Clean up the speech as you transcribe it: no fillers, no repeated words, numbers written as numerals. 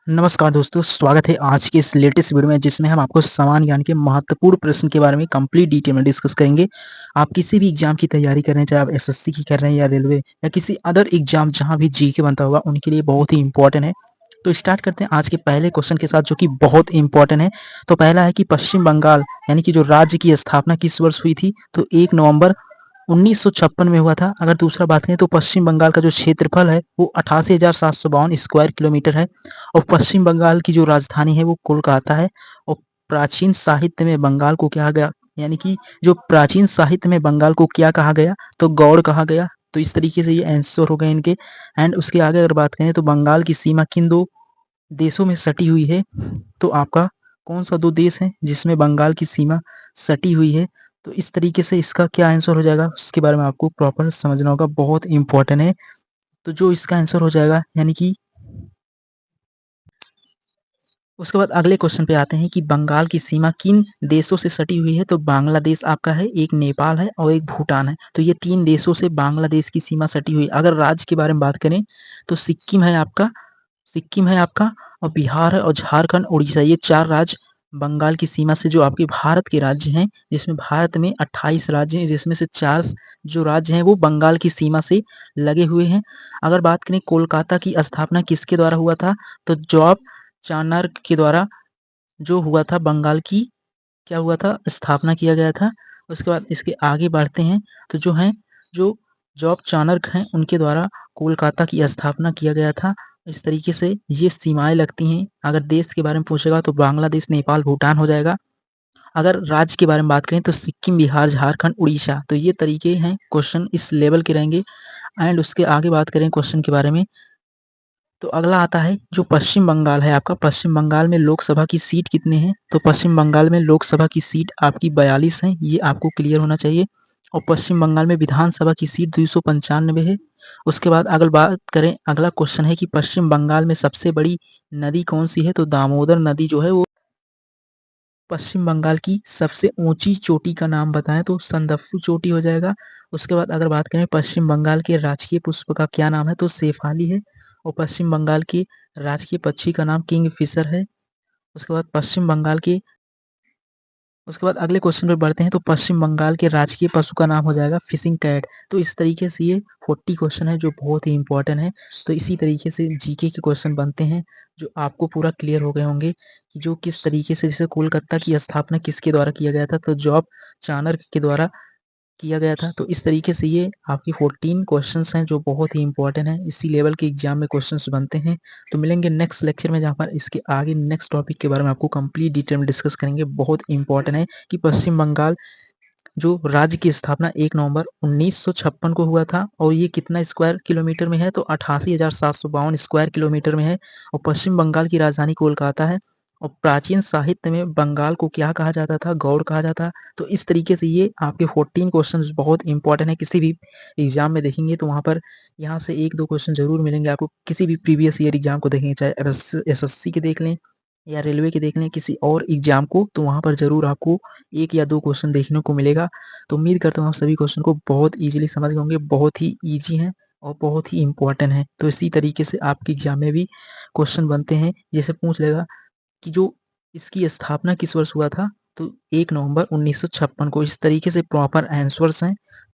नमस्कार दोस्तों, स्वागत है आज के इस लेटेस्ट वीडियो में जिसमें हम आपको सामान्य ज्ञान के महत्वपूर्ण प्रश्न के बारे में कंप्लीट डिटेल में डिस्कस करेंगे। आप किसी भी एग्जाम की तैयारी कर रहे हैं, चाहे आप एसएससी की कर रहे हैं या रेलवे या किसी अदर एग्जाम जहाँ भी जीके बनता होगा, उनके लिए बहुत ही इंपॉर्टेंट है। तो स्टार्ट करते हैं आज के पहले क्वेश्चन के साथ जो कि बहुत इंपॉर्टेंट है। तो पहला है कि पश्चिम बंगाल यानी कि जो राज्य की स्थापना किस वर्ष हुई थी? तो 1 नवंबर 1956 में हुआ था। अगर दूसरा बात करें तो पश्चिम बंगाल का जो क्षेत्रफल है वो 88,752 स्क्वायर किलोमीटर है और पश्चिम बंगाल की जो राजधानी है वो कोलकाता है। और प्राचीन साहित्य में बंगाल को क्या गया यानी कि जो प्राचीन साहित्य में बंगाल को क्या कहा गया? तो गौड़ कहा गया। तो इस तरीके से ये आंसर हो गए इनके। एंड उसके आगे अगर बात करें तो बंगाल की सीमा किन दो देशों में सटी हुई है? तो आपका कौन सा दो देश है जिसमें बंगाल की सीमा सटी हुई है? तो इस तरीके से इसका क्या आंसर हो जाएगा उसके बारे में आपको प्रॉपर समझना होगा, बहुत इंपॉर्टेंट है। तो जो इसका आंसर हो जाएगा यानी कि उसके बाद अगले क्वेश्चन पे आते हैं कि बंगाल की सीमा किन देशों से सटी हुई है? तो बांग्लादेश आपका है, एक नेपाल है और एक भूटान है। तो ये 3 देशों से बांग्लादेश की सीमा सटी हुई है। अगर राज्य के बारे में बात करें तो सिक्किम है आपका और बिहार है और झारखंड, उड़ीसा, ये 4 राज्य बंगाल की सीमा से जो आपके भारत के राज्य हैं, जिसमें भारत में 28 राज्य हैं, जिसमें से 4 जो राज्य हैं वो बंगाल की सीमा से लगे हुए हैं। अगर बात करें कोलकाता की स्थापना किसके द्वारा हुआ था? तो जॉब चाणक्य के द्वारा जो हुआ था बंगाल की क्या हुआ था? स्थापना किया गया था। उसके बाद इसके आगे बढ़ते हैं तो जो जॉब चाणक्य हैं उनके द्वारा कोलकाता की स्थापना किया गया था। इस तरीके से ये सीमाएँ लगती हैं। अगर देश के बारे में पूछेगा तो बांग्लादेश, नेपाल, भूटान हो जाएगा। अगर राज्य के बारे में बात करें तो सिक्किम, बिहार, झारखंड, उड़ीसा। तो ये तरीके हैं, क्वेश्चन इस लेवल के रहेंगे। एंड उसके आगे बात करें क्वेश्चन के बारे में तो अगला आता है जो पश्चिम बंगाल है आपका। पश्चिम बंगाल में लोकसभा की सीट कितने हैं? तो पश्चिम बंगाल में लोकसभा की सीट आपकी 42 हैं, ये आपको क्लियर होना चाहिए। और पश्चिम बंगाल में विधानसभा की सीट 295 है। उसके बाद अगर बात करें, अगला क्वेश्चन है कि पश्चिम बंगाल में सबसे बड़ी नदी कौन सी है? तो दामोदर नदी जो है वो पश्चिम बंगाल की सबसे ऊंची चोटी का नाम बताएं तो संदफू चोटी हो जाएगा। उसके बाद अगर बात करें पश्चिम बंगाल के राजकीय पुष्प का क्या नाम है? तो शेफाली है। और पश्चिम बंगाल के राजकीय पक्षी का नाम किंगफिशर है। उसके बाद पश्चिम बंगाल के उसके बाद अगले क्वेश्चन पे बढ़ते हैं तो पश्चिम बंगाल के राजकीय पशु का नाम हो जाएगा फिशिंग कैट। तो इस तरीके से ये 40 क्वेश्चन है जो बहुत ही इंपॉर्टेंट है। तो इसी तरीके से जीके के क्वेश्चन बनते हैं जो आपको पूरा क्लियर हो गए होंगे कि जो किस तरीके से, जैसे कोलकाता की स्थापना किसके द्वारा किया गया था? तो जॉब चाणक्य के द्वारा किया गया था। तो इस तरीके से ये आपकी 14 क्वेश्चंस हैं जो बहुत ही इंपॉर्टेंट हैं। इसी लेवल के एग्जाम में क्वेश्चंस बनते हैं। तो मिलेंगे नेक्स्ट लेक्चर में जहाँ पर इसके आगे नेक्स्ट टॉपिक के बारे में आपको कंप्लीट डिटेल में डिस्कस करेंगे। बहुत इंपॉर्टेंट है कि पश्चिम बंगाल जो राज्य की स्थापना 1 नवंबर 1956 को हुआ था और ये कितना स्क्वायर किलोमीटर में है? तो 88,752 स्क्वायर किलोमीटर में है। और पश्चिम बंगाल की राजधानी कोलकाता है। और प्राचीन साहित्य में बंगाल को क्या कहा जाता था? गौड़ कहा जाता। तो इस तरीके से ये आपके 14 क्वेश्चंस बहुत इंपॉर्टेंट है। किसी भी एग्जाम में देखेंगे तो वहाँ पर यहाँ से 1-2 क्वेश्चन जरूर मिलेंगे आपको। किसी भी प्रीवियस ईयर एग्जाम को देखेंगे, चाहे एसएससी के देख लें या रेलवे के देख लें, किसी और एग्जाम को, तो वहाँ पर जरूर आपको 1 या 2 क्वेश्चन देखने को मिलेगा। तो उम्मीद करता हूँ आप सभी क्वेश्चन को बहुत ईज़िली समझ गए होंगे। बहुत ही ईज़ी हैं और बहुत ही इम्पोर्टेंट हैं। तो इसी तरीके से आपके एग्जाम में भी क्वेश्चन बनते हैं। जैसे पूछ लेगा कि जो इसकी स्थापना किस वर्ष हुआ था? तो 1 नवंबर 1956 को। इस तरीके से प्रॉपर आंसर्स हैं।